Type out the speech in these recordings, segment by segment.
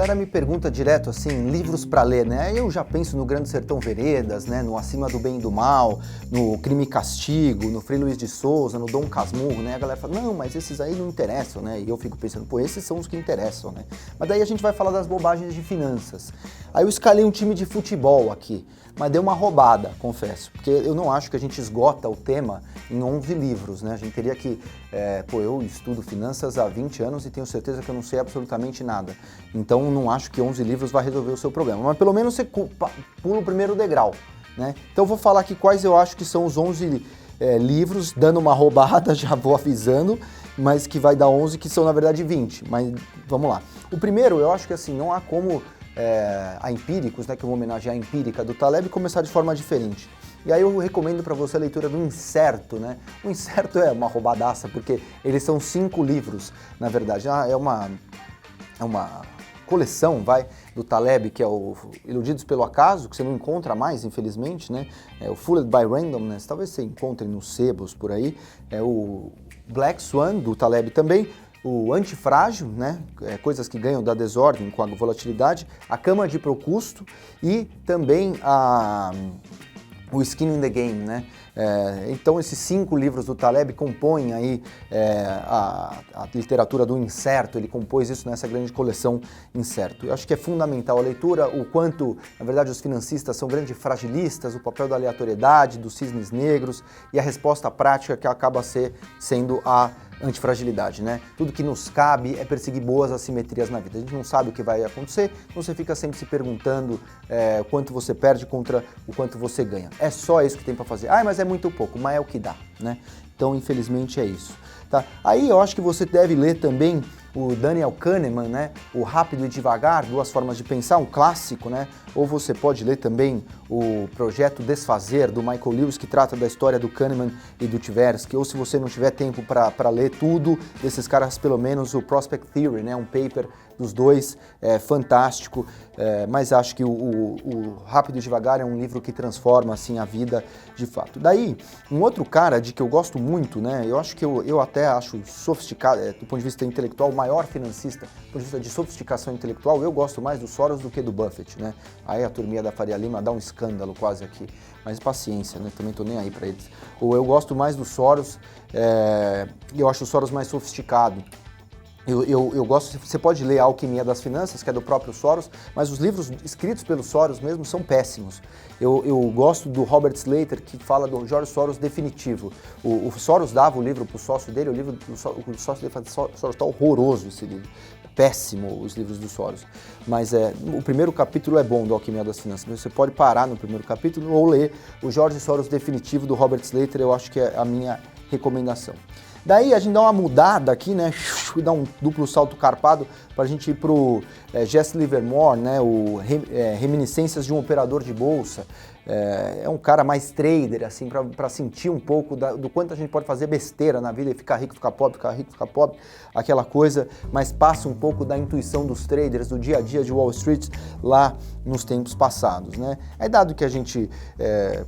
galera me pergunta direto assim, livros para ler, né? Eu já penso no Grande Sertão Veredas, né? No Acima do Bem e do Mal, no Crime e Castigo, no Frei Luiz de Souza, no Dom Casmurro, né? A galera fala, não, mas esses aí não interessam, né? E eu fico pensando, pô, esses são os que interessam, né? Mas daí a gente vai falar das bobagens de finanças. Aí eu escalei um time de futebol aqui, mas deu uma roubada, confesso, porque eu não acho que a gente esgota o tema em 11 livros, né? A gente teria que, eu estudo finanças há 20 anos e tenho certeza que eu não sei absolutamente nada. Então não acho que 11 livros vai resolver o seu problema, mas pelo menos você pula o primeiro degrau, né? Então eu vou falar aqui quais eu acho que são os 11 livros, dando uma roubada, já vou avisando, mas que vai dar 11, que são na verdade 20, mas vamos lá. O primeiro, eu acho que assim, não há como a Empíricos, né, que eu vou homenagear a Empírica do Taleb, começar de forma diferente. E aí eu recomendo para você a leitura do Incerto, né? O Incerto é uma roubadaça, porque eles são 5 livros, na verdade. É uma coleção, do Taleb, que é o Iludidos pelo Acaso, que você não encontra mais, infelizmente, né? É o Fooled by Randomness, talvez você encontre nos sebos por aí. É o Black Swan, do Taleb também. O Antifrágil, né? Coisas que ganham da desordem com a volatilidade. A Cama de Procusto e também o Skin in the Game, né? Então esses 5 livros do Taleb compõem aí a literatura do Incerto, ele compôs isso nessa grande coleção Incerto. Eu acho que é fundamental a leitura, o quanto, na verdade, os financistas são grandes fragilistas, o papel da aleatoriedade, dos cisnes negros e a resposta prática que acaba sendo a antifragilidade, né? Tudo que nos cabe é perseguir boas assimetrias na vida. A gente não sabe o que vai acontecer, então você fica sempre se perguntando o quanto você perde contra o quanto você ganha. É só isso que tem para fazer. Ah, mas é muito pouco, mas é o que dá, né? Então, infelizmente, é isso. Tá? Aí eu acho que você deve ler também o Daniel Kahneman, né? O Rápido e Devagar, Duas Formas de Pensar, um clássico, né? Ou você pode ler também o Projeto Desfazer, do Michael Lewis, que trata da história do Kahneman e do Tversky. Ou se você não tiver tempo para ler tudo desses caras, pelo menos o Prospect Theory, né? Um paper dos dois, fantástico, mas acho que o Rápido e Devagar é um livro que transforma assim, a vida de fato. Daí, um outro cara de que eu gosto muito, né? Eu acho que eu até acho sofisticado, do ponto de vista intelectual, o maior financista, do ponto de vista de sofisticação intelectual, eu gosto mais do Soros do que do Buffett, né? Aí a turminha da Faria Lima dá um escândalo quase aqui, mas paciência, né? Também tô nem aí para eles. Ou eu gosto mais do Soros, eu acho o Soros mais sofisticado. Eu gosto, você pode ler A Alquimia das Finanças, que é do próprio Soros, mas os livros escritos pelo Soros mesmo são péssimos. Eu gosto do Robert Slater, que fala do George Soros definitivo. O Soros dava o livro para o sócio dele, o sócio dele fala, Soros, está horroroso esse livro. Péssimo os livros do Soros. Mas o primeiro capítulo é bom do Alquimia das Finanças. Você pode parar no primeiro capítulo ou ler o George Soros definitivo do Robert Slater, eu acho que é a minha recomendação. Daí a gente dá uma mudada aqui, né? Dá um duplo salto carpado para a gente ir para o Jesse Livermore, né? Reminiscências de um Operador de Bolsa. É um cara mais trader, assim, para sentir um pouco do quanto a gente pode fazer besteira na vida e ficar rico, ficar pobre, ficar rico, ficar pobre, aquela coisa, mas passa um pouco da intuição dos traders, do dia a dia de Wall Street lá nos tempos passados, né? Aí dado que a gente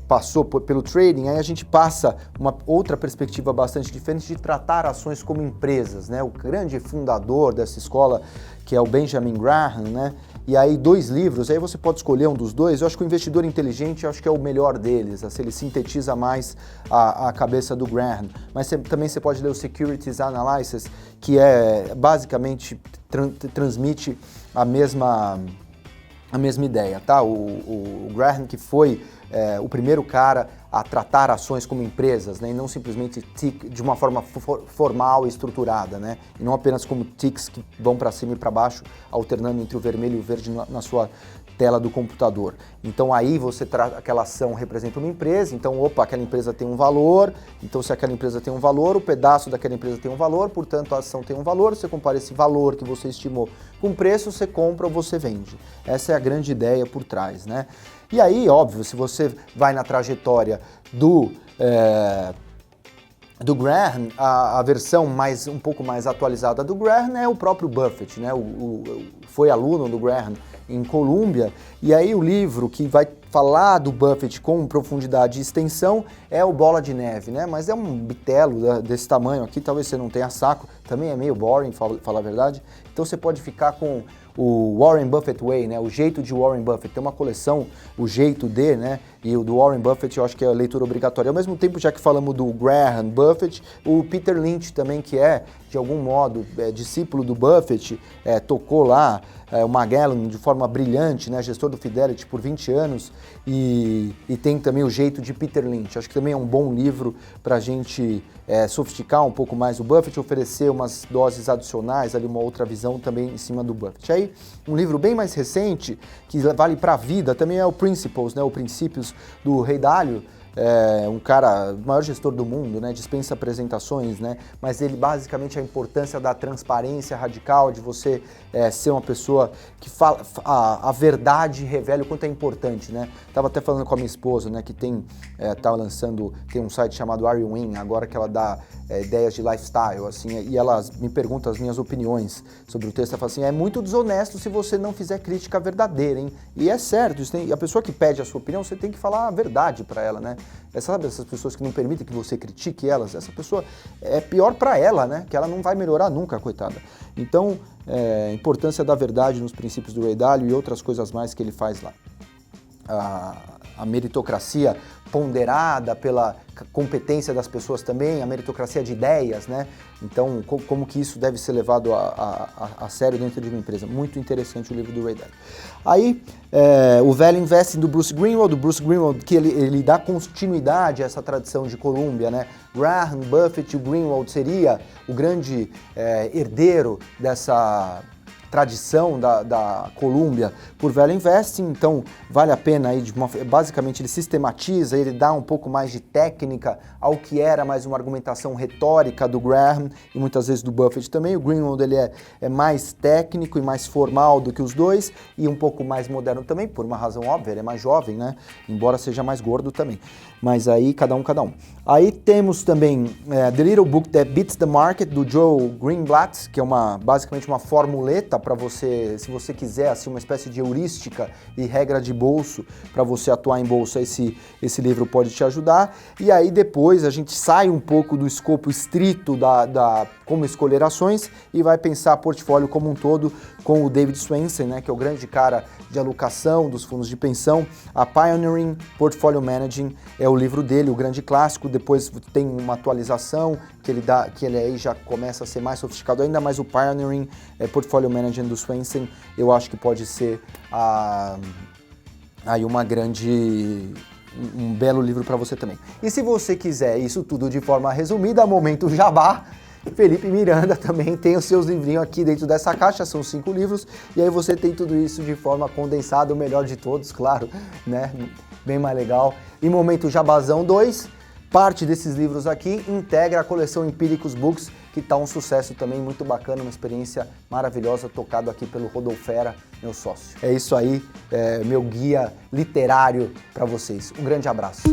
passou pelo trading, aí a gente passa uma outra perspectiva bastante diferente de tratar ações como empresas, né? O grande fundador dessa escola, que é o Benjamin Graham, né? E aí 2 livros, aí você pode escolher um dos 2. Eu acho que o Investidor Inteligente, eu acho que é o melhor deles, assim, ele sintetiza mais a cabeça do Graham. Mas também você pode ler o Securities Analysis, que basicamente transmite a mesma ideia, tá? O Graham, que foi o primeiro cara a tratar ações como empresas, né? E não simplesmente de uma forma formal e estruturada, né? E não apenas como ticks que vão para cima e para baixo, alternando entre o vermelho e o verde na sua tela do computador. Então aí você traz aquela ação representa uma empresa, então aquela empresa tem um valor, então se aquela empresa tem um valor, o pedaço daquela empresa tem um valor, portanto a ação tem um valor, você compara esse valor que você estimou com o preço, você compra ou você vende. Essa é a grande ideia por trás, né? E aí, óbvio, se você vai na trajetória do Graham, a versão um pouco mais atualizada do Graham é o próprio Buffett, né? Foi aluno do Graham em Colômbia, e aí o livro que vai falar do Buffett com profundidade e extensão é o Bola de Neve, né? Mas é um bitelo desse tamanho aqui, talvez você não tenha saco, também é meio boring, falar a verdade. Então você pode ficar com o Warren Buffett Way, né? O jeito de Warren Buffett. Tem uma coleção, o jeito de, né? E o do Warren Buffett eu acho que é a leitura obrigatória. Ao mesmo tempo, já que falamos do Graham Buffett, o Peter Lynch também, que é, de algum modo, discípulo do Buffett, tocou lá o Magellan de forma brilhante, né? Gestor do Fidelity por 20 anos, e tem também o jeito de Peter Lynch. Acho que também é um bom livro para a gente sofisticar um pouco mais o Buffett, oferecer umas doses adicionais, ali uma outra visão também em cima do Buffett. Aí, um livro bem mais recente, que vale para a vida, também é o Principles, né? O Princípios do Ray Dalio. Um cara, o maior gestor do mundo, né, dispensa apresentações, né, mas ele basicamente a importância da transparência radical, de você ser uma pessoa que fala a verdade, revela o quanto é importante, né. Tava até falando com a minha esposa, né, que tem um site chamado Ari Wing, agora que ela dá ideias de lifestyle, assim, e ela me pergunta as minhas opiniões sobre o texto. Ela fala assim, é muito desonesto se você não fizer crítica verdadeira, hein, e é certo, a pessoa que pede a sua opinião, você tem que falar a verdade para ela, né. Sabe essas pessoas que não permitem que você critique elas? Essa pessoa é pior para ela, né? Que ela não vai melhorar nunca, coitada. Então, a importância da verdade nos princípios do Ray Dalio e outras coisas mais que ele faz lá. A meritocracia ponderada pela competência das pessoas também, a meritocracia de ideias, né? Então, como que isso deve ser levado a sério dentro de uma empresa. Muito interessante o livro do Ray Dalio. Aí, o Value Investing do Bruce Greenwald, que ele dá continuidade a essa tradição de Colômbia, né? Graham, Buffett e o Greenwald seria o grande herdeiro dessa tradição da Columbia por Value Investing, então vale a pena aí, basicamente ele sistematiza, ele dá um pouco mais de técnica ao que era mais uma argumentação retórica do Graham e muitas vezes do Buffett também. O Greenwald ele é mais técnico e mais formal do que os dois e um pouco mais moderno também, por uma razão óbvia, ele é mais jovem, né? Embora seja mais gordo também. Mas aí cada um. Aí temos também The Little Book That Beats the Market, do Joe Greenblatt, que é basicamente uma formuleta para você, se você quiser, assim, uma espécie de heurística e regra de bolso para você atuar em bolsa, esse livro pode te ajudar. E aí depois a gente sai um pouco do escopo estrito da como escolher ações e vai pensar portfólio como um todo com o David Swensen, né, que é o grande cara de alocação dos fundos de pensão. A Pioneering Portfolio Managing é o livro dele, o grande clássico. Depois tem uma atualização que ele aí já começa a ser mais sofisticado ainda, mas o Pioneering Portfolio Managing do Swensen eu acho que pode ser aí um belo livro para você também. E se você quiser isso tudo de forma resumida, momento jabá, Felipe Miranda também tem os seus livrinhos aqui dentro dessa caixa, são 5 livros, e aí você tem tudo isso de forma condensada, o melhor de todos, claro, né? Bem mais legal. E momento jabazão 2, parte desses livros aqui integra a coleção Empíricos Books, que tá um sucesso também muito bacana, uma experiência maravilhosa, tocado aqui pelo Rodolfera, meu sócio. É isso aí, meu guia literário para vocês. Um grande abraço.